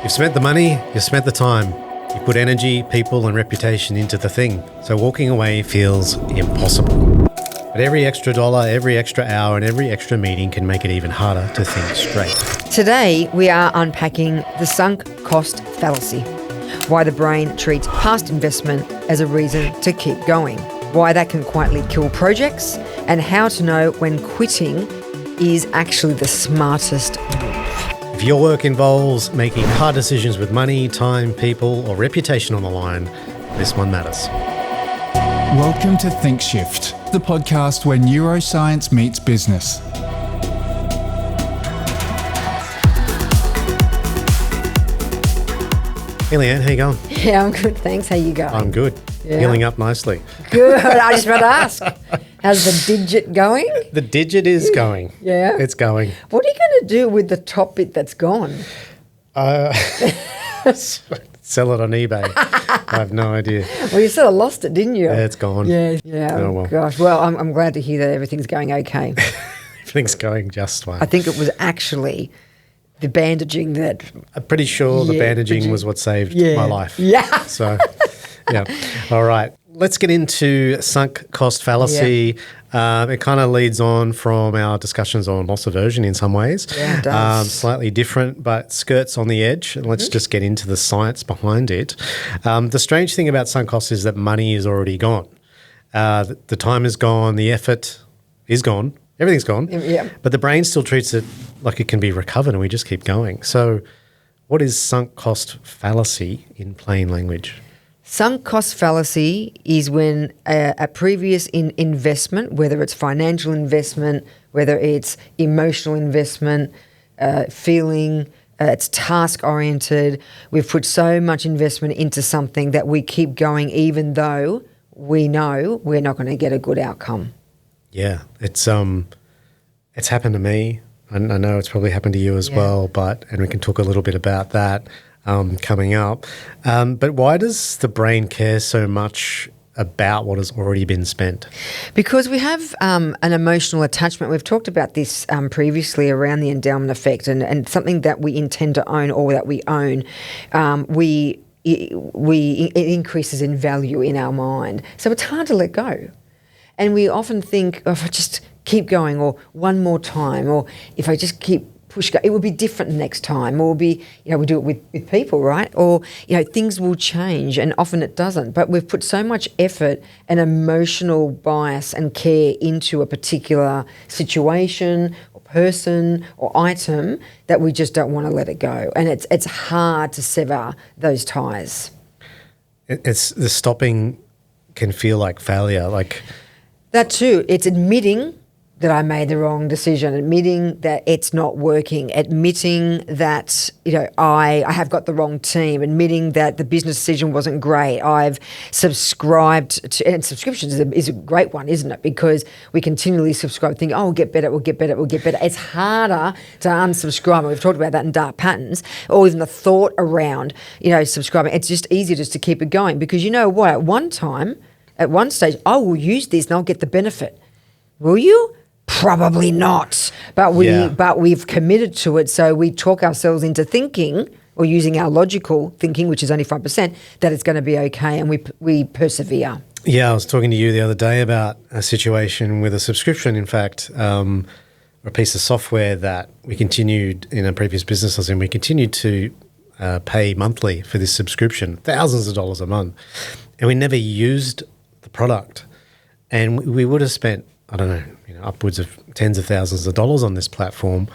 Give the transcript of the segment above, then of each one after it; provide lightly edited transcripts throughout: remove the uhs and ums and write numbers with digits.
You've spent the money, you've spent the time. You put energy, people and reputation into the thing. So walking away feels impossible. But every extra dollar, every extra hour and every extra meeting can make it even harder to think straight. Today, we are unpacking the sunk cost fallacy. Why the brain treats past investment as a reason to keep going. Why that can quietly kill projects, and how to know when quitting is actually the smartest move. If your work involves making hard decisions with money, time, people, or reputation on the line, this one matters. Welcome to Think Shift, the podcast where neuroscience meets business. Hey Leanne, how you going? Yeah, I'm good, thanks. How you going? I'm good. Yeah. Healing up nicely. Good. I just about to ask. How's the digit going? The digit is going. Yeah? It's going. What are you going to do with the top bit that's gone? Sell it on eBay. I have no idea. Well, you sort of lost it, didn't you? Yeah, it's gone. Yeah. Oh, well. Gosh. Well, I'm glad to hear that everything's going okay. Everything's going just fine. I think it was actually the bandaging that... I'm pretty sure the bandaging was what saved my life. Yeah. So, yeah. All right. Let's get into sunk cost fallacy. Yeah. It kind of leads on from our discussions on loss aversion in some ways. Yeah, it does. Slightly different, but skirts on the edge. Let's just get into the science behind it. The strange thing about sunk costs is that money is already gone. The time is gone. The effort is gone. Everything's gone. Yeah. But the brain still treats it like it can be recovered, and we just keep going. So what is sunk cost fallacy in plain language? Sunk cost fallacy is when a previous investment, whether it's financial investment, whether it's emotional investment, feeling, it's task-oriented, we've put so much investment into something that we keep going even though we know we're not going to get a good outcome. Yeah, it's happened to me. I know it's probably happened to you as well, and we can talk a little bit about that coming up. But why does the brain care so much about what has already been spent? Because we have an emotional attachment. We've talked about this previously around the endowment effect, and something that we intend to own or that we own, it increases in value in our mind. So it's hard to let go. And we often think, oh, if I just keep going, or one more time, or if I just keep pushing, it will be different next time, or we do it with people, right? Or, things will change, and often it doesn't. But we've put so much effort and emotional bias and care into a particular situation or person or item that we just don't want to let it go. And it's hard to sever those ties. It's the stopping can feel like failure, That too. It's admitting that I made the wrong decision, admitting that it's not working, admitting that I have got the wrong team, admitting that the business decision wasn't great. I've subscribed to, and subscriptions is a great one, isn't it? Because we continually subscribe, think, oh, we'll get better, we'll get better, we'll get better. It's harder to unsubscribe. We've talked about that in dark patterns, or even the thought around, subscribing. It's just easier just to keep it going because you know what? At one stage, I will use this and I'll get the benefit. Will you? Probably not. But we've committed to it, so we talk ourselves into thinking, or using our logical thinking, which is only 5%, that it's going to be okay, and we persevere. Yeah, I was talking to you the other day about a situation with a subscription, in fact, or a piece of software that we continued in a previous business I was in. We continued to pay monthly for this subscription, thousands of dollars a month, and we never used the product. And we would have spent, I don't know, upwards of tens of thousands of dollars on this platform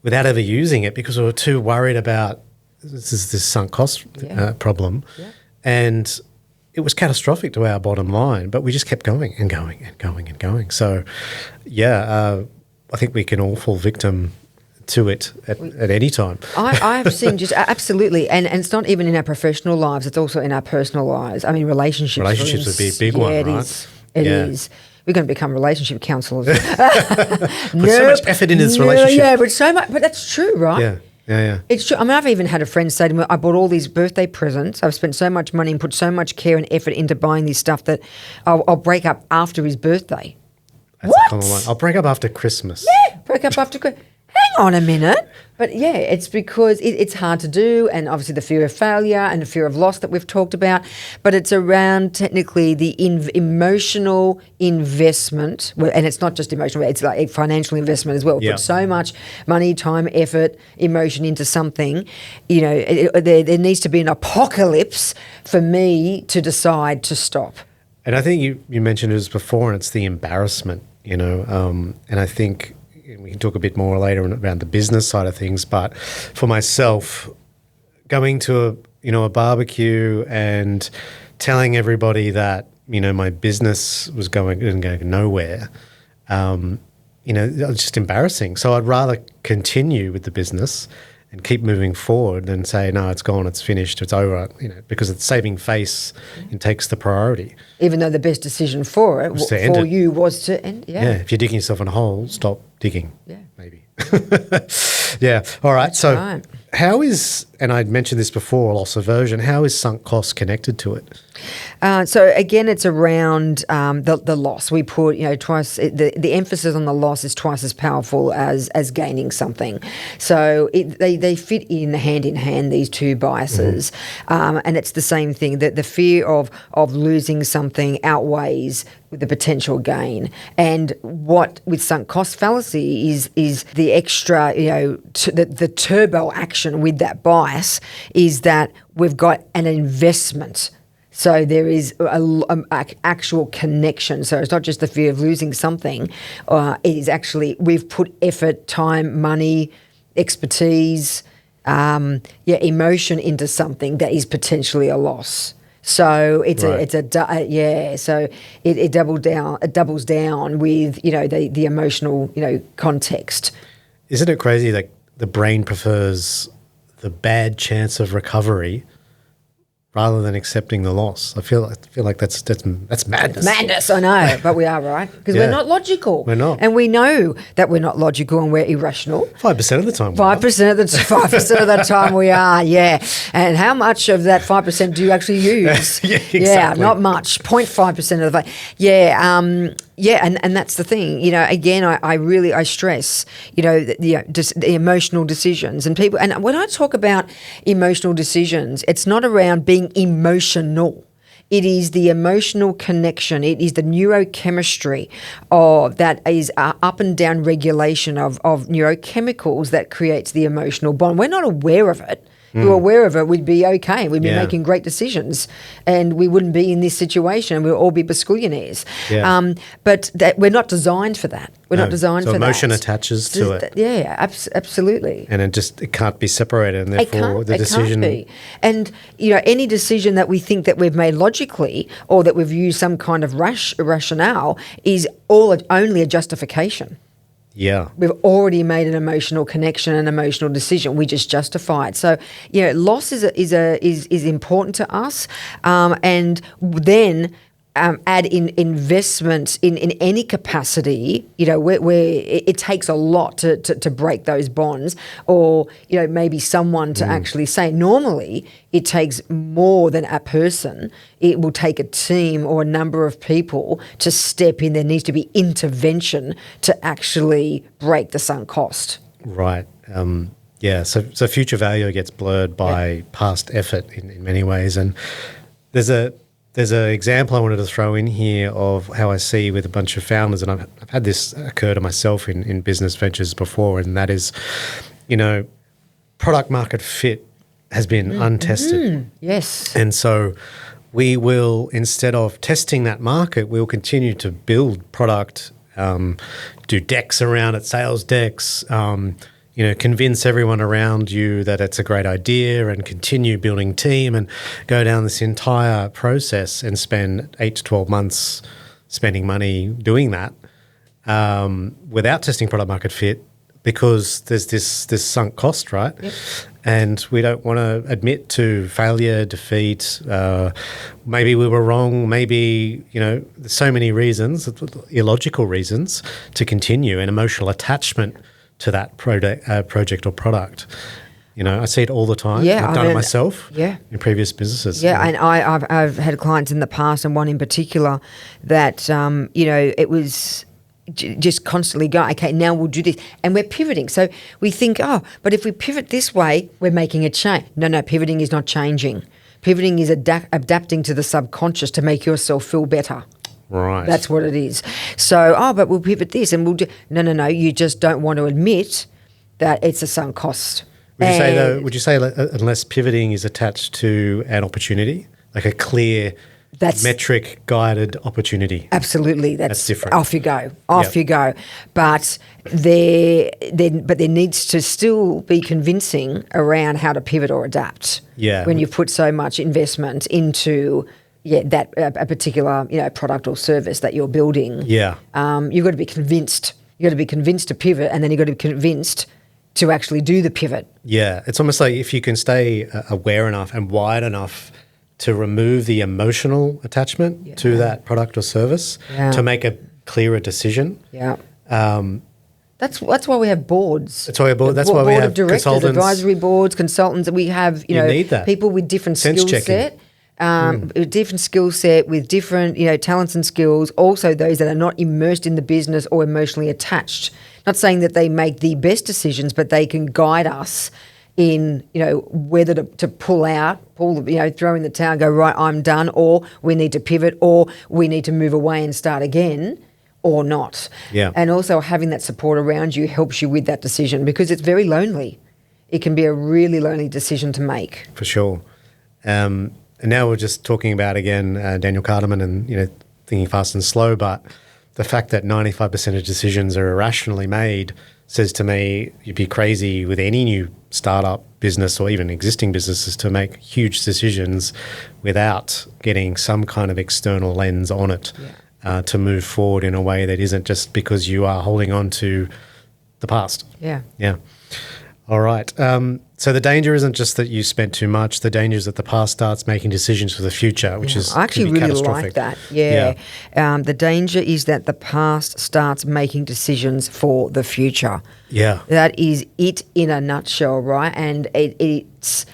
without ever using it because we were too worried about this sunk cost problem. Yeah. And it was catastrophic to our bottom line, but we just kept going and going and going and going. So, I think we can all fall victim to it at any time. I have seen just absolutely, and it's not even in our professional lives, it's also in our personal lives. I mean, relationships. Relationships would be a big one, right? It is. We're going to become relationship counsellors. Put so much effort in this relationship. Yeah, but that's true, right? Yeah. It's true. I mean, I've even had a friend say to me, I bought all these birthday presents. I've spent so much money and put so much care and effort into buying this stuff that I'll break up after his birthday. That's a common one. I'll break up after Christmas. Yeah, break up after Christmas. hang on a minute. But yeah, it's because it's hard to do, and obviously the fear of failure and the fear of loss that we've talked about, but it's around technically the emotional investment, and it's not just emotional, it's like a financial investment as well. Yeah. Put so much money, time, effort, emotion into something, there needs to be an apocalypse for me to decide to stop. And I think you mentioned it before, and it's the embarrassment, and I think we can talk a bit more later around the business side of things, but for myself, going to a barbecue and telling everybody that my business was going nowhere, it's just embarrassing. So I'd rather continue with the business and keep moving forward than say, no, it's gone, it's finished, it's over, because it's saving face and takes the priority. Even though the best decision for it, for you, was to end. Yeah. If you're digging yourself in a hole, stop digging. Yeah. Maybe. Yeah. All right. That's so right. How is, and I'd mentioned this before, loss aversion, how is sunk cost connected to it? So again, it's around the loss. We put, twice, the emphasis on the loss is twice as powerful as gaining something. So they fit in hand, these two biases. And it's the same thing, that the fear of losing something outweighs the potential gain. And what with sunk cost fallacy is the extra, the turbo action with that bias is that we've got an investment. So there is an actual connection. So it's not just the fear of losing something. It is actually, we've put effort, time, money, expertise, emotion into something that is potentially a loss. So it doubles down with the emotional context. Isn't it crazy that the brain prefers the bad chance of recovery rather than accepting the loss? I feel like that's madness. Madness, I know, but we are, right? Because we're not logical. We're not, and we know that we're not logical and we're irrational. 5% of the time. 5% of the time we are, yeah. And how much of that 5% do you actually use? Yeah, exactly. Yeah, not much. 0.5% of the. Yeah, and that's the thing. Again, I stress, just the emotional decisions and people. And when I talk about emotional decisions, it's not around being emotional. It is the emotional connection. It is the neurochemistry that is up and down regulation of neurochemicals that creates the emotional bond. We're not aware of it. If we were aware of it, we'd be okay. We'd be making great decisions, and we wouldn't be in this situation. We'd all be bascillionaires. Yeah. But we're not designed for that. We're not designed for that. So emotion attaches to it. Yeah, absolutely. And it can't be separated, and therefore the decision. It can't be. And any decision that we think that we've made logically, or that we've used some kind of rationale, is only a justification. Yeah. We've already made an emotional connection, an emotional decision. We just justify it. So, loss is important to us, and then add in investment in any capacity. Where it takes a lot to break those bonds, or maybe someone to actually say. Normally, it takes more than a person. It will take a team or a number of people to step in. There needs to be intervention to actually break the sunk cost. Right. So future value gets blurred by past effort in many ways. And there's an example I wanted to throw in here of how I see with a bunch of founders, and I've had this occur to myself in business ventures before, and that is, product market fit has been untested. Yes. And so we will, instead of testing that market, we'll continue to build product, do decks around it, sales decks, convince everyone around you that it's a great idea, and continue building team and go down this entire process and spend 8 to 12 months spending money doing that without testing product market fit, because there's this sunk cost, right? Yep. And we don't want to admit to failure, defeat. Maybe we were wrong. Maybe, there's so many reasons, illogical reasons to continue, and emotional attachment to that project or product. I see it all the time. Yeah, I've done it myself. Yeah. In previous businesses. Yeah, and I've had clients in the past, and one in particular that it was just constantly go, okay, now we'll do this. And we're pivoting. So we think, but if we pivot this way, we're making a change. No, pivoting is not changing. Pivoting is adapting to the subconscious to make yourself feel better. Right. That's what it is. So, but we'll pivot this and we'll do. No. You just don't want to admit that it's a sunk cost. Would you say unless pivoting is attached to an opportunity, like a clear metric guided opportunity? Absolutely. That's different. Off you go. You go. But there needs to still be convincing around how to pivot or adapt. Yeah. When you put so much investment into that a particular product or service that you're building. Yeah. You've got to be convinced. You've got to be convinced to pivot, and then you've got to be convinced to actually do the pivot. Yeah. It's almost like if you can stay aware enough and wide enough to remove the emotional attachment to that product or service to make a clearer decision. Yeah. That's why we have boards. That's why we have directors, consultants, advisory boards, consultants. We have need that. people with different Sense skill checking. set. Different skill set with different talents and skills. Also, those that are not immersed in the business or emotionally attached. Not saying that they make the best decisions, but they can guide us in whether to throw in the towel, go right, I'm done, or we need to pivot, or we need to move away and start again, or not. Yeah. And also having that support around you helps you with that decision because it's very lonely. It can be a really lonely decision to make. For sure. And now we're just talking about again Daniel Kahneman and thinking fast and slow, but the fact that 95% of decisions are irrationally made says to me you'd be crazy with any new startup business or even existing businesses to make huge decisions without getting some kind of external lens on it to move forward in a way that isn't just because you are holding on to the past. Yeah. Yeah. All right. So the danger isn't just that you spent too much. The danger is that the past starts making decisions for the future, which is I actually really catastrophic. like that. Yeah. The danger is that the past starts making decisions for the future. Yeah. That is it in a nutshell, right? And it's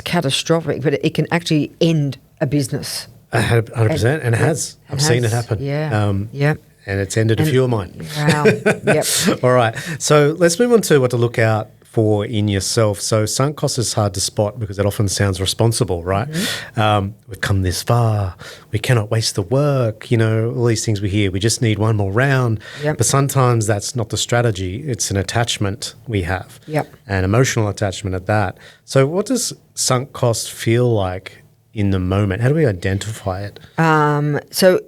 catastrophic, but it can actually end a business. 100%, and it has. I've seen it happen. Yeah. And it's ended a few of mine. Wow. Yep. All right. So let's move on to what to look out for in yourself. So sunk cost is hard to spot because it often sounds responsible, right? Mm-hmm. We've come this far. We cannot waste the work. All these things we hear. We just need one more round. Yep. But sometimes that's not the strategy. It's an attachment we have. Yep. An emotional attachment at that. So what does sunk cost feel like in the moment? How do we identify it? So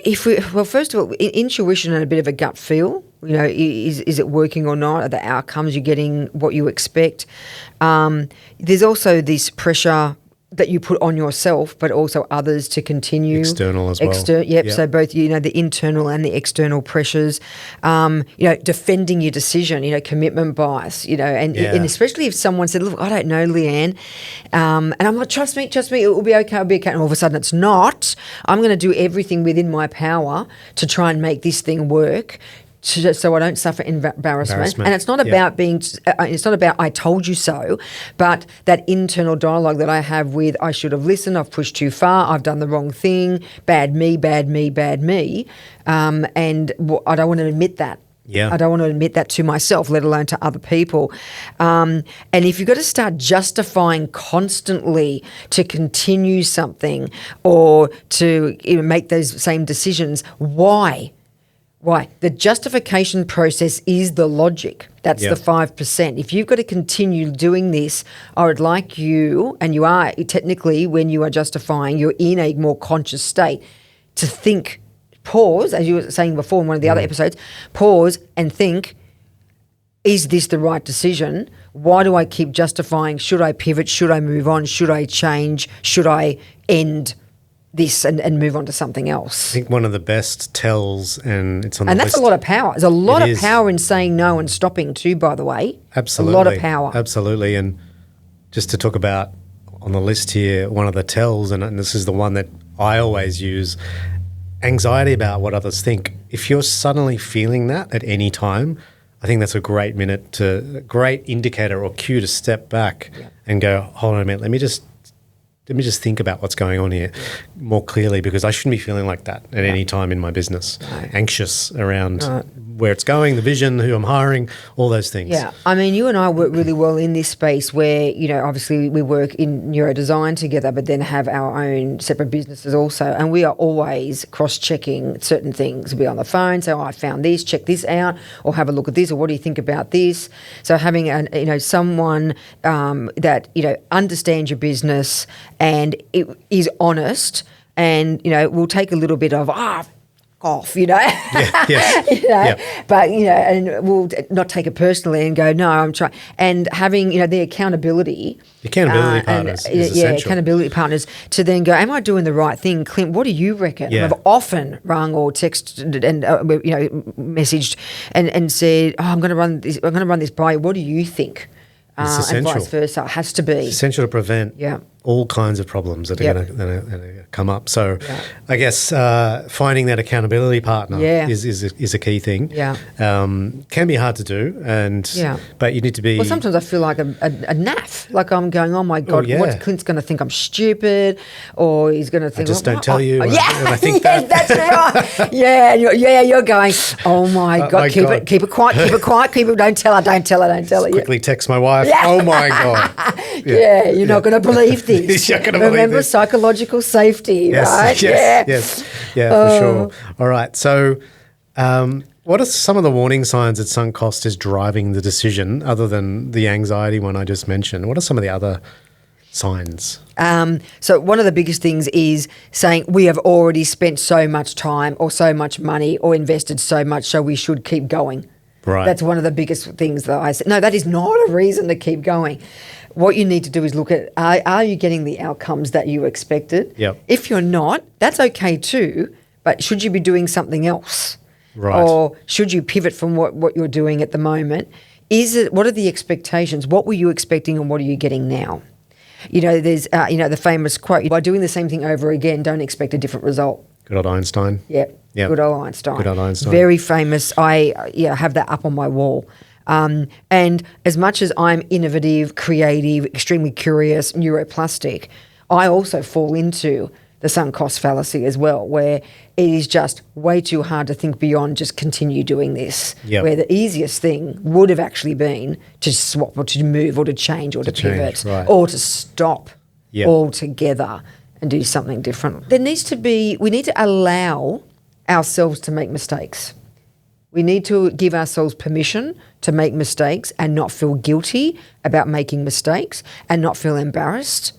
first of all, intuition and a bit of a gut feel, is it working or not? Are the outcomes you're getting what you expect? There's also this pressure that you put on yourself, but also others to continue. External as well. Yep. So both, the internal and the external pressures, defending your decision, commitment bias, and especially if someone said, look, I don't know, Leanne, and I'm like, trust me, it will be okay, and all of a sudden it's not. I'm going to do everything within my power to try and make this thing work, so I don't suffer embarrassment. And it's not about it's not about I told you so, but that internal dialogue that I have with I should have listened, I've pushed too far, I've done the wrong thing, bad me. And I don't want to admit that. Yeah. I don't want to admit that to myself, let alone to other people. And if you've got to start justifying constantly to continue something or to make those same decisions, why? Why? The justification process is the logic. That's the 5%. If you've got to continue doing this, I would like you, and you are technically when you are justifying, you're in a more conscious state to think, pause, as you were saying before in one of the other episodes, pause and think, is this the right decision? Why do I keep justifying? Should I pivot? Should I move on? Should I change? Should I end this and move on to something else? I think one of the best tells, and it's on the list. And that's a lot of power. There's a lot of power in saying no and stopping too, by the way. Absolutely. A lot of power. Absolutely. And just to talk about on the list here, one of the tells, and this is the one that I always use, anxiety about what others think. If you're suddenly feeling that at any time, I think that's a great great indicator or cue to step back and go, hold on a minute, let me just let me just think about what's going on here more clearly, because I shouldn't be feeling like that at any time in my business, anxious around where it's going, the vision, who I'm hiring, all those things. Yeah. I mean, you and I work really well in this space where, obviously we work in neurodesign together, but then have our own separate businesses also. And we are always cross-checking certain things. We'll be on the phone, say, I found this, check this out, or have a look at this, or what do you think about this? So having, someone that, understands your business and it is honest and, will take a little bit of, off, Yeah, yes. But, and we'll not take it personally and go, no, I'm trying. And having, the accountability. Accountability partners is essential. Accountability partners to then go, am I doing the right thing? Clint, what do you reckon? Yeah. I've often rung or texted and, messaged and said, I'm going to run this by you. What do you think? It's essential. And vice versa. It has to be. It's essential to prevent all kinds of problems that are going to come up. So I guess finding that accountability partner is a key thing. Yeah. Can be hard to do, but you need to be... Well, sometimes I feel like a naff. Like I'm going, oh my God, what's Clint's going to think I'm stupid, or he's going to think... I just don't tell you when I think that. That's right. You're going, oh my God, keep it quiet, don't tell her. Quickly text my wife, oh my God. You're not going to believe this. You're going to believe Remember this. Psychological safety, right? Yes, for sure. All right, so what are some of the warning signs that sunk cost is driving the decision, other than the anxiety one I just mentioned? What are some of the other signs? So one of the biggest things is saying we have already spent so much time or so much money or invested so much, so we should keep going. Right. That's one of the biggest things that I say. No, that is not a reason to keep going. What you need to do is look at, are you getting the outcomes that you expected? Yep. If you're not, that's okay too, but should you be doing something else? Right. Or should you pivot from what you're doing at the moment? What are the expectations? What were you expecting and what are you getting now? There's, the famous quote, by doing the same thing over again, don't expect a different result. Good old Einstein. Yep. Good old Einstein. Good old Einstein. Very famous. I have that up on my wall. And as much as I'm innovative, creative, extremely curious, neuroplastic, I also fall into the sunk cost fallacy as well, where it is just way too hard to think beyond just continue doing this. Yep. Where the easiest thing would have actually been to swap or to move or to change or to pivot or to stop altogether and do something different. We need to allow ourselves to make mistakes. We need to give ourselves permission to make mistakes and not feel guilty about making mistakes and not feel embarrassed.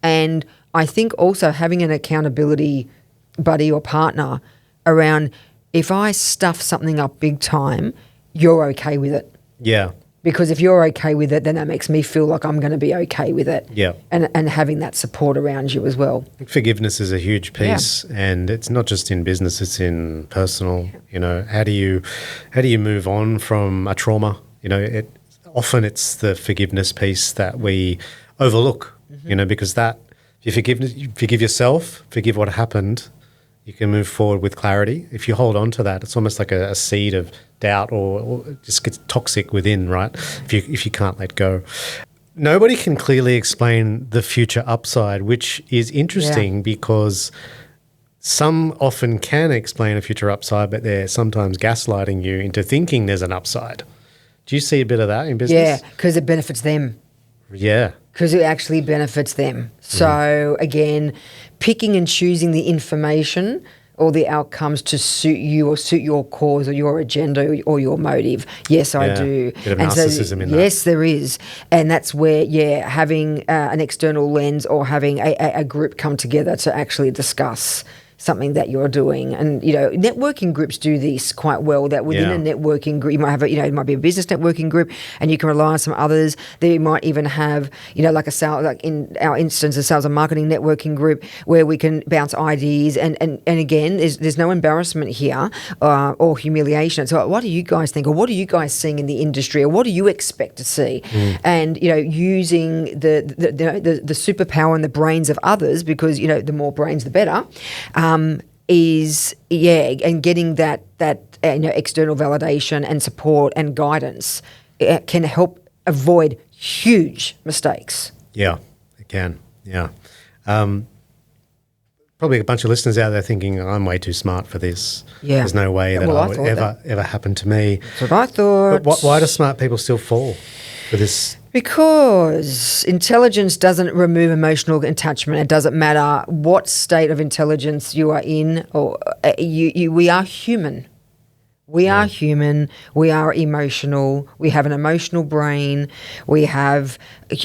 And I think also having an accountability buddy or partner around, if I stuff something up big time, you're okay with it. Yeah. Because if you're okay with it, then that makes me feel like I'm going to be okay with it. Yeah. And having that support around you as well. Forgiveness is a huge piece, and it's not just in business, it's in personal. How do you move on from a trauma? Often it's the forgiveness piece that we overlook, because that, if you forgive yourself, forgive what happened, you can move forward with clarity. If you hold on to that, it's almost like a seed of doubt or it just gets toxic within, right? If you can't let go. Nobody can clearly explain the future upside, which is interesting because some often can explain a future upside, but they're sometimes gaslighting you into thinking there's an upside. Do you see a bit of that in business? Yeah, because it benefits them. Yeah. Because it actually benefits them. So again, picking and choosing the information or the outcomes to suit you or suit your cause or your agenda or your motive. Yes, I do. Bit of narcissism in that. Yes, there is. And that's where, having an external lens or having a group come together to actually discuss something that you're doing. And, networking groups do this quite well, that within a networking group, you might have it might be a business networking group and you can rely on some others. They might even have, like a sales, like in our instance, a sales and marketing networking group where we can bounce ideas. And again, there's no embarrassment here or humiliation. So what do you guys think? Or what are you guys seeing in the industry? Or what do you expect to see? And, using the superpower and the brains of others, because, the more brains, the better. And getting that external validation and support and guidance can help avoid huge mistakes. Yeah, it can. Yeah. Probably a bunch of listeners out there thinking, I'm way too smart for this. Yeah. There's no way that Well, I would ever happen to me. That's what I thought. But why do smart people still fall for this? Because intelligence doesn't remove emotional attachment. It doesn't matter what state of intelligence you are in, or we are human. We are human. We are emotional. We have an emotional brain. We have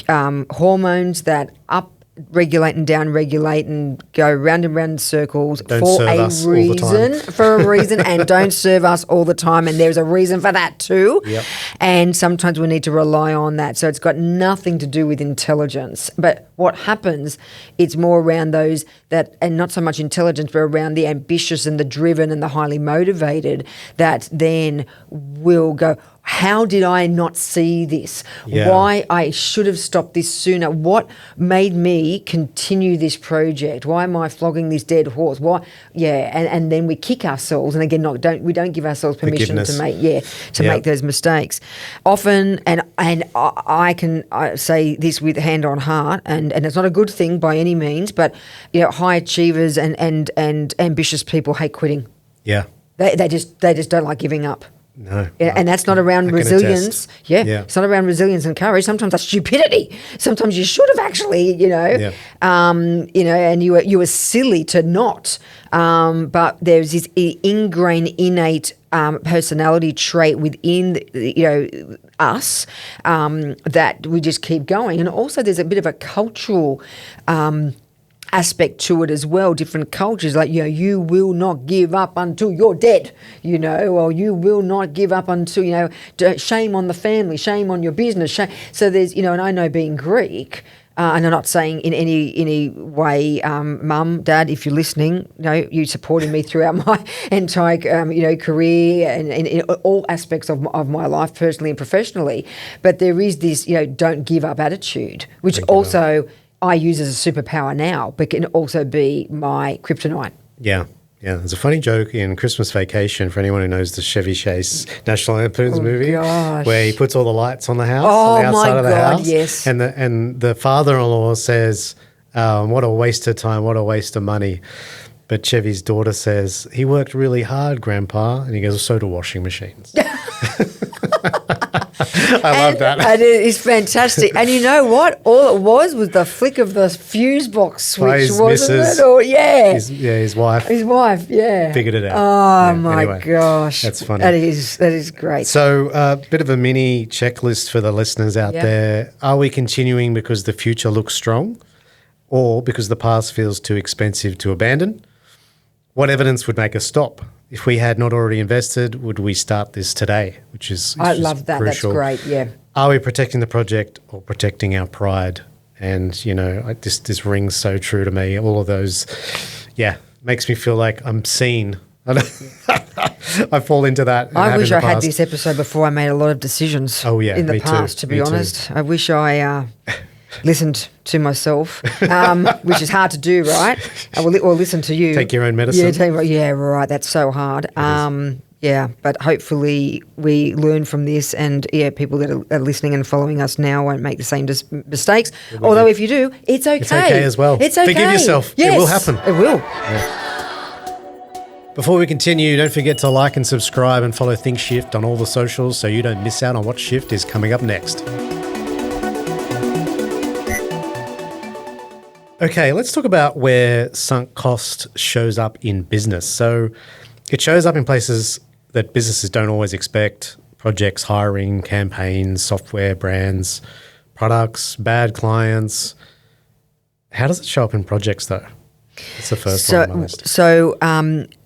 hormones that regulate and down-regulate and go round and round in circles for a reason, and don't serve us all the time. And there's a reason for that too. Yep. And sometimes we need to rely on that. So it's got nothing to do with intelligence. But what happens, it's more around those that, and not so much intelligence, but around the ambitious and the driven and the highly motivated that then will go, how did I not see this? Yeah. Why I should have stopped this sooner? What made me continue this project? Why am I flogging this dead horse? Why? Yeah, and then we kick ourselves, and again, we don't give ourselves permission to make those mistakes. Often, and I can say this with hand on heart, and it's not a good thing by any means, but high achievers and ambitious people hate quitting. Yeah. They just don't like giving up. No. And that's not around resilience. Yeah. It's not around resilience and courage. Sometimes that's stupidity. Sometimes you should have actually, and you were silly to not. But there's this ingrained, innate personality trait within, us that we just keep going. And also there's a bit of a cultural aspect to it as well. Different cultures, like you will not give up until you're dead, or you will not give up until shame on the family, shame on your business, shame. So there's and I know, being Greek, and I'm not saying in any way, Mum, Dad, if you're listening, you supported me throughout my entire career and in all aspects of my life, personally and professionally. But there is this don't give up attitude, which also I use as a superpower now, but can also be my kryptonite. Yeah. Yeah, there's a funny joke in Christmas Vacation, for anyone who knows the Chevy Chase National Lampoon's movie, where he puts all the lights on the house, on the outside of the house. Yes. And the father-in-law says, what a waste of time, what a waste of money. But Chevy's daughter says, he worked really hard, Grandpa. And he goes, so do washing machines. I love that. And it is fantastic. And you know what? All it was the flick of the fuse box switch, wasn't it? Or, his wife. His wife, yeah. Figured it out. Oh, my gosh. That's funny. That is great. So a bit of a mini checklist for the listeners out there. Are we continuing because the future looks strong, or because the past feels too expensive to abandon? What evidence would make us stop? If we had not already invested, would we start this today? I love that. Crucial. That's great, yeah. Are we protecting the project or protecting our pride? And, this rings so true to me. All of those, makes me feel like I'm seen. I fall into that. I wish I had this episode before I made a lot of decisions in the past, to be honest. Too. I wish I listened to myself, which is hard to do, right? Or listen to you. Take your own medicine. Yeah, right. That's so hard. But hopefully we learn from this, and people that are listening and following us now won't make the same mistakes. Although if you do, it's okay. It's okay as well. It's okay. Forgive yourself. Yes, it will happen. It will. Yeah. Before we continue, don't forget to like and subscribe and follow Think Shift on all the socials so you don't miss out on what shift is coming up next. Okay, let's talk about where sunk cost shows up in business. So it shows up in places that businesses don't always expect: projects, hiring, campaigns, software, brands, products, bad clients. How does it show up in projects though? That's the first one on my list. So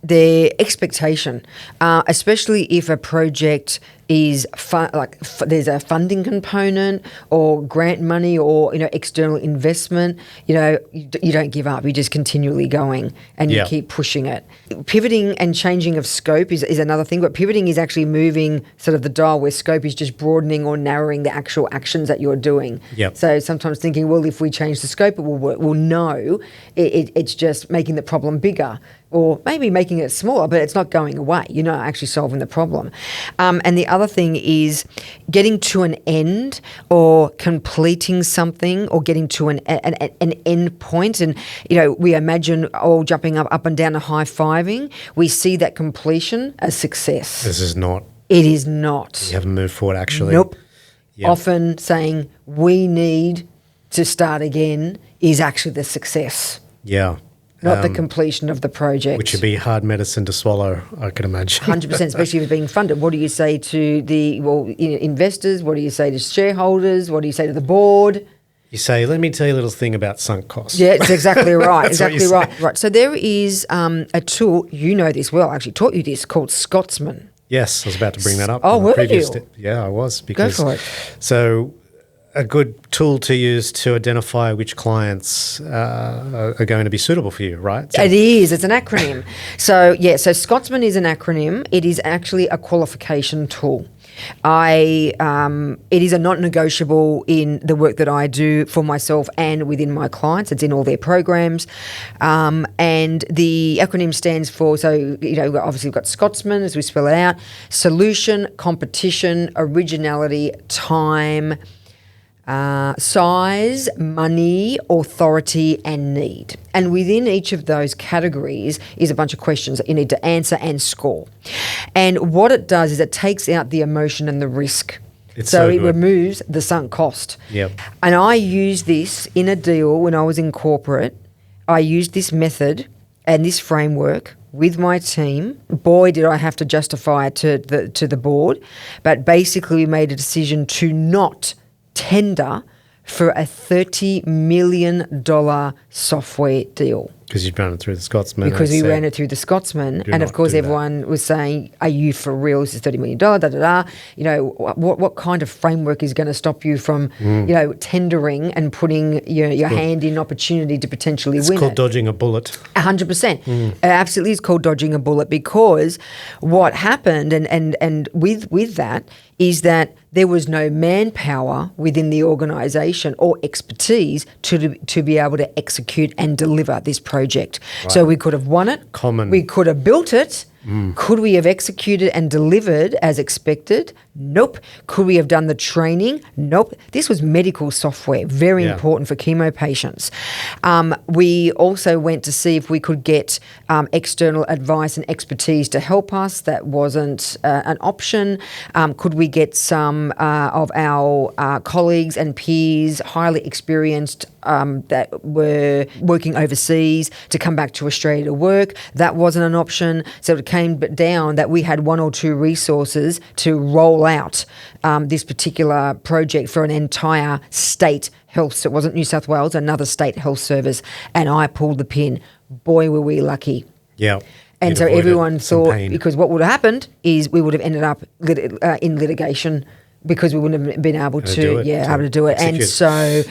their expectation, especially if a project is there's a funding component or grant money or external investment, you don't give up. You're just continually going and you keep pushing it. Pivoting and changing of scope is another thing, but pivoting is actually moving sort of the dial, where scope is just broadening or narrowing the actual actions that you're doing. Yep. So sometimes thinking, well, if we change the scope, it will work. Well, no, it's just making the problem bigger, or maybe making making it smaller, but it's not going away. You're not actually solving the problem. And the other thing is getting to an end or completing something or getting to an end point. And, we imagine all jumping up and down and high-fiving. We see that completion as success. This is not. It is not. You haven't moved forward, actually. Nope. Yep. Often saying we need to start again is actually the success. Yeah. Not the completion of the project. Which would be hard medicine to swallow, I can imagine. 100%, especially if it's being funded. What do you say to the investors? What do you say to shareholders? What do you say to the board? You say, let me tell you a little thing about sunk costs. Yeah, it's exactly right. That's exactly right. So there is a tool, you know this well, I actually taught you this, called Scotsman. Yes, I was about to bring that up. Oh, were you? Yeah, I was. Go for it. So a good tool to use to identify which clients are going to be suitable for you, right? So It is. It's an acronym. So Scotsman is an acronym. It is actually a qualification tool. It is a non-negotiable in the work that I do for myself and within my clients. It's in all their programs. And the acronym stands for, obviously we've got Scotsman, as we spell it out, solution, competition, originality, time, size, money, authority, and need. And within each of those categories is a bunch of questions that you need to answer and score. And what it does is it takes out the emotion and the risk. So it good. removes the sunk cost. Yep. And I used this in a deal when I was in corporate. I used this method and this framework with my team. Boy, did I have to justify it to the board. But basically we made a decision to not tender for a $30 million software deal. Because you'd run it through the Scotsman. Because we ran it through the Scotsman. And of course, everyone was saying, are you for real? This is $30 million, da-da-da. What kind of framework is going to stop you from, tendering and putting your hand in opportunity to potentially win it? It's called dodging a bullet. 100%. It absolutely is called dodging a bullet, because what happened and with that is that there was no manpower within the organisation or expertise to be able to execute and deliver this project. Right. So we could have won it. We could have built it. Could we have executed and delivered as expected? Nope. Could we have done the training? Nope. This was medical software, very important for chemo patients. We also went to see if we could get external advice and expertise to help us. That wasn't an option. Could we get some of our colleagues and peers, highly experienced, that were working overseas, to come back to Australia to work? That wasn't an option. So it came down that we had one or two resources to roll out this particular project for an entire state health. So it wasn't New South Wales, another state health service, and I pulled the pin. Boy, were we lucky. Yeah. And so everyone thought, because what would have happened is we would have ended up in litigation, because we wouldn't have been able to do it. And so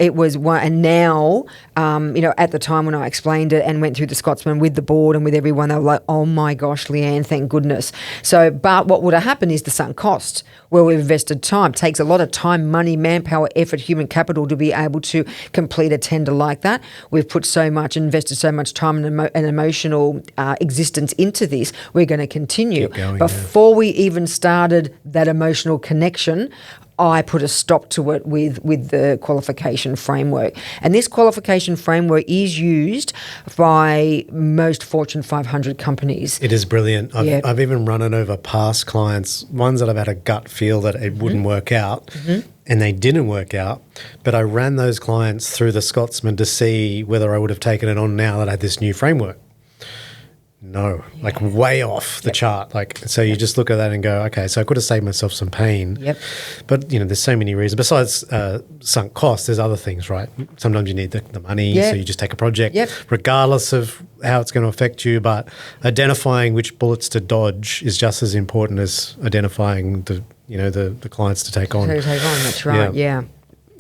it was one. And now, at the time when I explained it and went through the Scotsman with the board and with everyone, they were like, oh my gosh, Leanne, thank goodness. So, but what would have happened is the sunk cost, where we've invested time. It takes a lot of time, money, manpower, effort, human capital to be able to complete a tender like that. We've put so much, invested so much time and emotional existence into this. We're going to continue. Before we even started that emotional connection, I put a stop to it with the qualification framework. And this qualification framework is used by most Fortune 500 companies. It is brilliant. I've even run it over past clients, ones that I've had a gut feel that it wouldn't work out, and they didn't work out. But I ran those clients through the Scotsman to see whether I would have taken it on now that I had this new framework. No, like way off the chart. So you just look at that and go, okay, so I could have saved myself some pain. Yep. But, there's so many reasons. Besides sunk costs, there's other things, right? Sometimes you need the money, so you just take a project, regardless of how it's going to affect you. But identifying which bullets to dodge is just as important as identifying the clients to take on. That's right, yeah.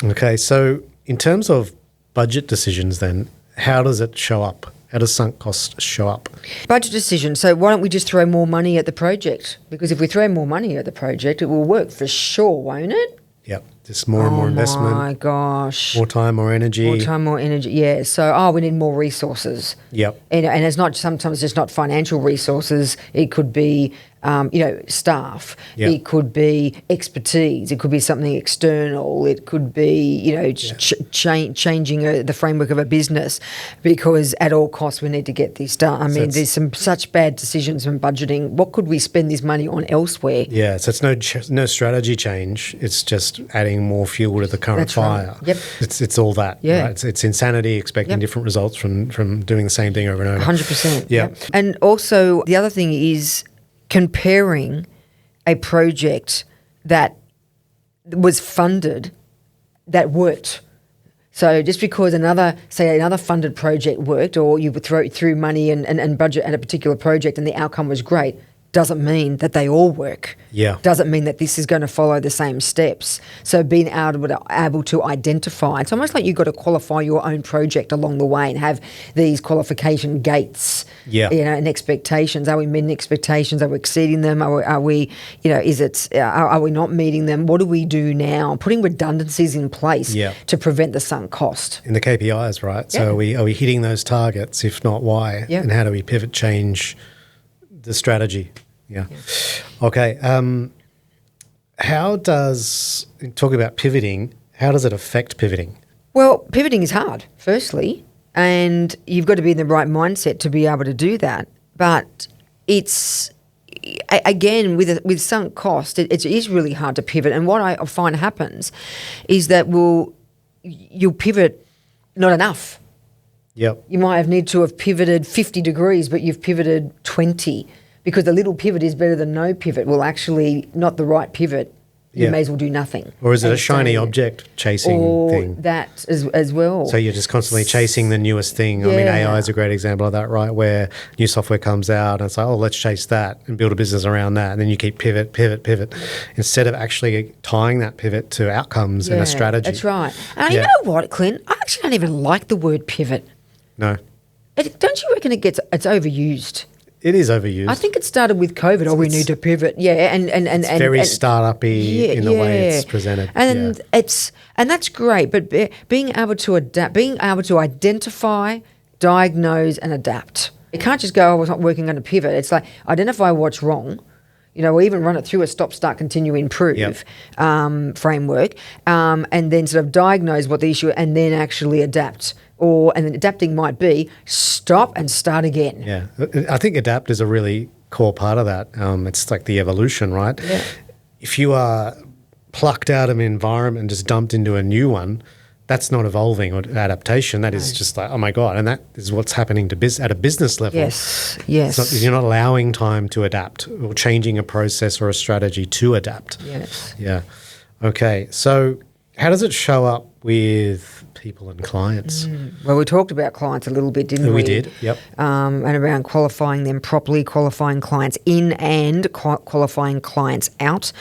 Okay, so in terms of budget decisions then, how does it show up? How does sunk cost show up? Budget decision. So why don't we just throw more money at the project? Because if we throw more money at the project, it will work for sure, won't it? Yep. Just more and more investment. Oh my gosh. More time, more energy. More time, more energy. Yeah. So, we need more resources. Yep. And it's not sometimes just not financial resources. It could be, staff. Yep. It could be expertise. It could be something external. It could be, changing the framework of a business, because at all costs we need to get this done. I mean, there's such bad decisions when budgeting. What could we spend this money on elsewhere? Yeah. So it's no strategy change. It's just adding more fuel to the current fire. Right. Yep. It's all that. Yeah. Right? It's insanity expecting different results from doing the same thing over and over. 100%. Yeah. Yep. And also the other thing is comparing a project that was funded that worked. So just because another funded project worked, or you threw money and budget at a particular project and the outcome was great, doesn't mean that they all work. Yeah. Doesn't mean that this is going to follow the same steps. So being able to identify, it's almost like you've got to qualify your own project along the way and have these qualification gates. Yeah. And expectations. Are we meeting expectations? Are we exceeding them? Are we are we not meeting them? What do we do now? Putting redundancies in place to prevent the sunk cost. In the KPIs, right? So are we hitting those targets? If not, why? Yeah. And how do we pivot, change the strategy? Yeah. Okay. Talk about pivoting, how does it affect pivoting? Well, pivoting is hard, firstly, and you've got to be in the right mindset to be able to do that. But it's, again, with sunk cost, it is really hard to pivot. And what I find happens is that you'll pivot not enough. Yep. You might need to have pivoted 50 degrees, but you've pivoted 20. Because the little pivot is better than no pivot. Well, actually, not the right pivot. You may as well do nothing. Or is it a shiny object chasing thing? Or that as well. So you're just constantly chasing the newest thing. I mean, AI is a great example of that, right? Where new software comes out and it's like, let's chase that and build a business around that. And then you keep pivot, instead of actually tying that pivot to outcomes and a strategy. That's right. And you know what, Clint? I actually don't even like the word pivot. No. Don't you reckon it's overused? It is overused. I think it started with COVID. We need to pivot. Yeah, and it's very startup-y in the way it's presented. And that's great. But being able to adapt, being able to identify, diagnose, and adapt. You can't just go, it's not working on a pivot. It's like identify what's wrong. Or even run it through a stop, start, continue, improve framework, and then sort of diagnose what the issue, and then actually adapt. And then adapting might be stop and start again. Yeah, I think adapt is a really core part of that. It's like the evolution, right? Yeah. If you are plucked out of an environment and just dumped into a new one, that's not evolving or adaptation. That is just like, oh my God. And that is what's happening to at a business level. Yes. You're not allowing time to adapt or changing a process or a strategy to adapt. Yes. Yeah. Okay. So how does it show up with people and clients? Well, we talked about clients a little bit, didn't we? We did, yep. And around qualifying them properly, qualifying clients in and qualifying clients out.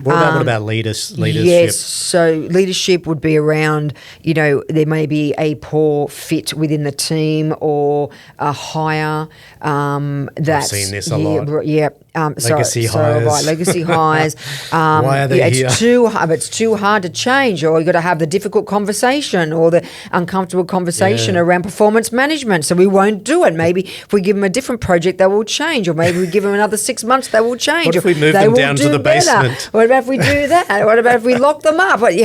What about leadership? Yes, so leadership would be around, there may be a poor fit within the team or a hire that's... I've seen this a lot. Yeah. Legacy hires. Right, legacy hires. Why are they here? It's too hard to change, or you've got to have the difficult conversation or the uncomfortable conversation around performance management. So we won't do it. Maybe if we give them a different project, they will change, or maybe we give them another 6 months, they will change. What if we move them down to the basement? What about if we do that? What about if we lock them up? But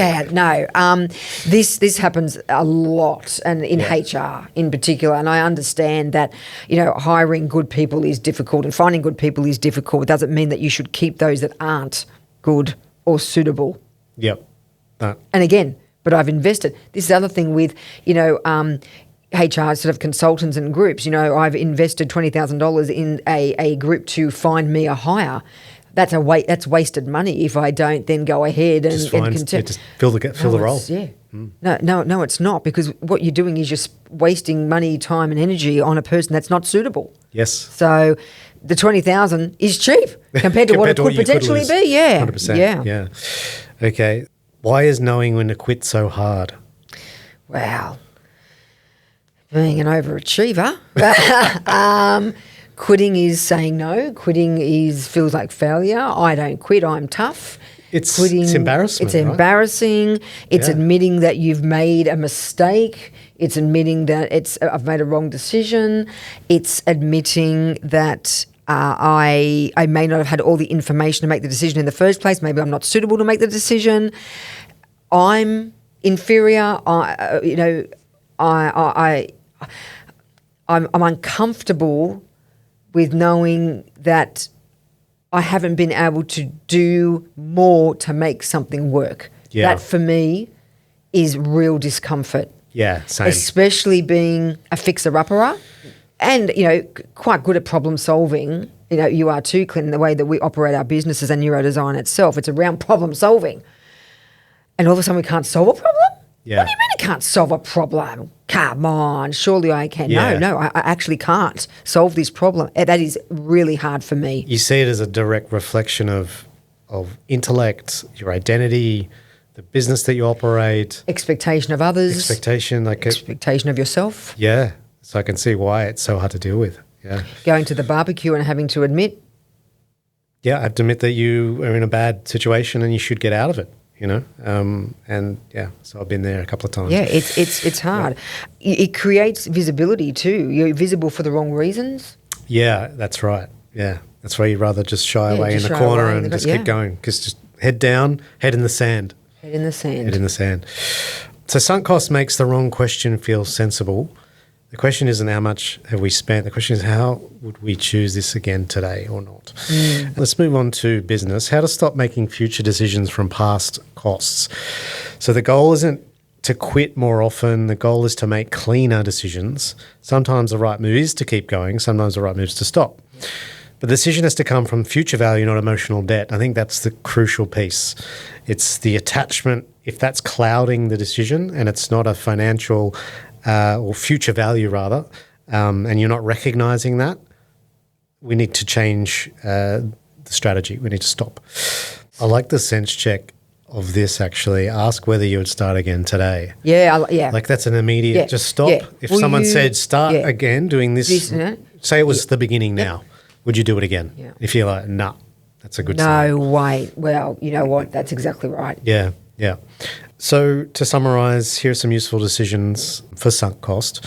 this happens a lot, and in HR in particular. And I understand that hiring good people is difficult, and finding good people is difficult. It doesn't mean that you should keep those that aren't good or suitable. Yep. And again, but I've invested. This is the other thing with HR sort of consultants and groups. I've invested $20,000 in a group to find me a hire. That's wasted money if I don't then go ahead and just fill the role. Yeah. No, it's not, because what you're doing is just wasting money, time, and energy on a person that's not suitable. Yes. So the $20,000 is cheap compared to what it could potentially be. Yeah. 100%. Yeah. Okay. Why is knowing when to quit so hard? Wow. Being an overachiever. Quitting is saying no. Quitting feels like failure. I don't quit. I'm tough. It's Quitting, embarrassment, It's right? embarrassing. It's Yeah. admitting that you've made a mistake. It's admitting that I've made a wrong decision. It's admitting that I may not have had all the information to make the decision in the first place. Maybe I'm not suitable to make the decision. I'm inferior. I'm uncomfortable with knowing that I haven't been able to do more to make something work. Yeah. That for me is real discomfort. Yeah, same. Especially being a fixer-upper and, quite good at problem solving. You are too, Clint, in the way that we operate our businesses and neurodesign itself. It's around problem solving. And all of a sudden we can't solve a problem? Yeah. What do you mean I can't solve a problem? Come on, surely I can. Yeah. No, I actually can't solve this problem. That is really hard for me. You see it as a direct reflection of intellect, your identity, the business that you operate, Expectation of others. expectation. Expectation of yourself. Yeah. So I can see why it's so hard to deal with. Yeah. Going to the barbecue and having to admit, Yeah, I have to admit that you are in a bad situation and you should get out of it, and yeah, so I've been there a couple of times. yeah, it's hard. It creates visibility too. You're visible for the wrong reasons. Yeah, that's right. Yeah, that's why you'd rather just shy Yeah, away just in the shy corner away in and the just yeah. keep going, because just head down, head in the sand. Head in the sand. Head in the sand. So sunk cost makes the wrong question feel sensible. The question isn't how much have we spent. The question is how would we choose this again today or not. Let's move on to business. How to stop making future decisions from past costs. So the goal isn't to quit more often. The goal is to make cleaner decisions. Sometimes the right move is to keep going. Sometimes the right move is to stop. But the decision has to come from future value, not emotional debt. I think that's the crucial piece. It's the attachment, if that's clouding the decision and it's not a financial or future value rather, and you're not recognizing that, we need to change the strategy. We need to stop. I like the sense check of this actually. Ask whether you would start again today. Yeah, Like that's an immediate, Yeah, just stop. yeah. If Will someone you- said start yeah. again doing this, say it was the beginning now, would you do it again? Yeah. If you're like, nah, that's a good sign. No, wait. Well, you know what? That's exactly right. Yeah, yeah. So to summarize, here are some useful decisions for sunk cost.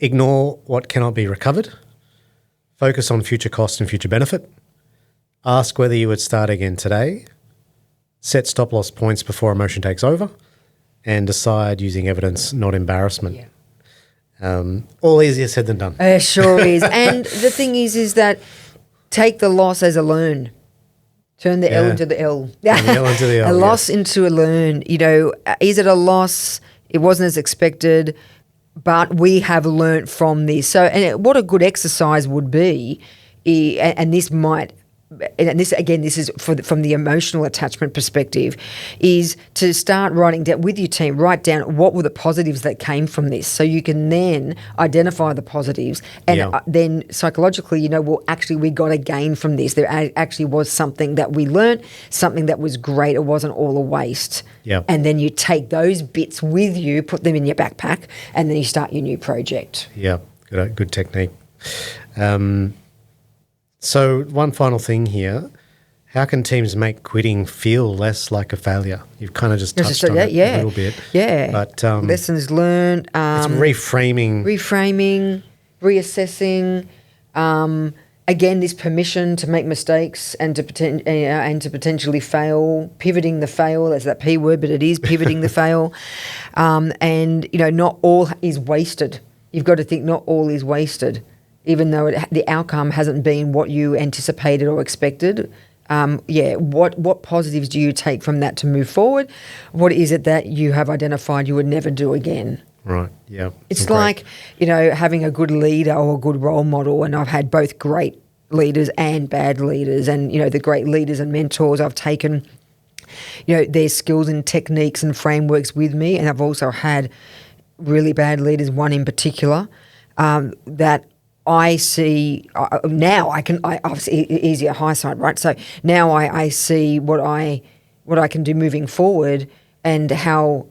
Ignore what cannot be recovered. Focus on future cost and future benefit. Ask whether you would start again today. Set stop loss points before emotion takes over. And decide using evidence, not embarrassment. All easier said than done. It sure is. And the thing is that take the loss as a learn. Turn the L Yeah. into the L. Turn the L into the L, A loss yes. into a learn. Is it a loss? It wasn't as expected, but we have learnt from this. So, what a good exercise would be, and this might. And this is from the emotional attachment perspective, is to start writing down with your team. Write down what were the positives that came from this, so you can then identify the positives, and then psychologically, well, actually, we got a gain from this. There actually was something that we learnt, something that was great. It wasn't all a waste. Yeah. And then you take those bits with you, put them in your backpack, and then you start your new project. Yeah, good technique. So one final thing here. How can teams make quitting feel less like a failure? You've kind of just touched on it a little bit. Yeah. But lessons learned. it's reframing. Reassessing. Again, this permission to make mistakes and to potentially fail. Pivoting the fail. That's that P word, but it is pivoting the fail. And not all is wasted. You've got to think not all is wasted, even though the outcome hasn't been what you anticipated or expected. What positives do you take from that to move forward? What is it that you have identified you would never do again? Right, yeah. It's Great. like, having a good leader or a good role model, and I've had both great leaders and bad leaders, and, the great leaders and mentors, I've taken, their skills and techniques and frameworks with me, and I've also had really bad leaders, one in particular, that I see now. I obviously easier hindsight, right? So now I see what I can do moving forward, and how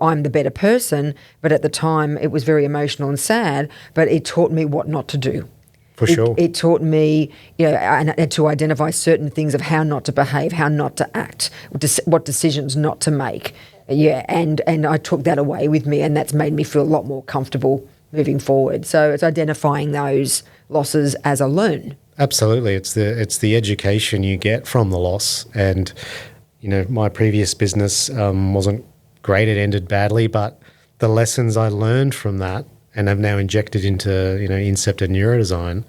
I'm the better person. But at the time, it was very emotional and sad. But it taught me what not to do. For sure. It taught me, and to identify certain things of how not to behave, how not to act, what decisions not to make. Yeah, and I took that away with me, and that's made me feel a lot more comfortable moving forward. So it's identifying those losses as a learn. Absolutely. It's the education you get from the loss. And, my previous business wasn't great. It ended badly, but the lessons I learned from that and have now injected into, Incept and neurodesign,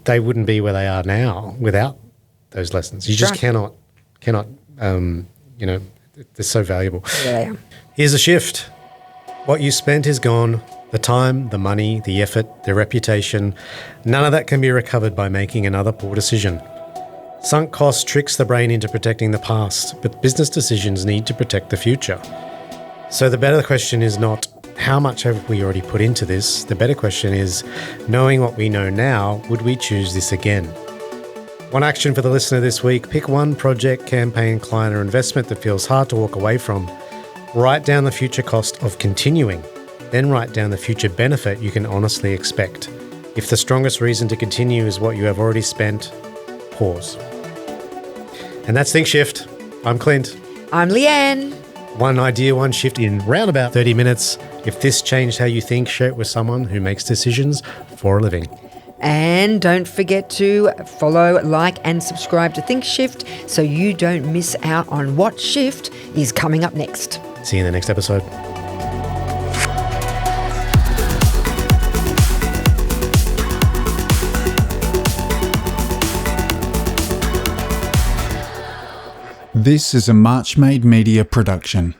they wouldn't be where they are now without those lessons. You just cannot, they're so valuable. Yeah. Here's a shift. What you spent is gone. The time, the money, the effort, the reputation, none of that can be recovered by making another poor decision. Sunk cost tricks the brain into protecting the past, but business decisions need to protect the future. So the better question is not, how much have we already put into this? The better question is, knowing what we know now, would we choose this again? One action for the listener this week: pick one project, campaign, client or investment that feels hard to walk away from. Write down the future cost of continuing. Then write down the future benefit you can honestly expect. If the strongest reason to continue is what you have already spent, pause. And that's Think Shift. I'm Clint. I'm Leanne. One idea, one shift in round about 30 minutes. If this changed how you think, share it with someone who makes decisions for a living. And don't forget to follow, like, and subscribe to Think Shift so you don't miss out on what shift is coming up next. See you in the next episode. This is a Marchmade Media production.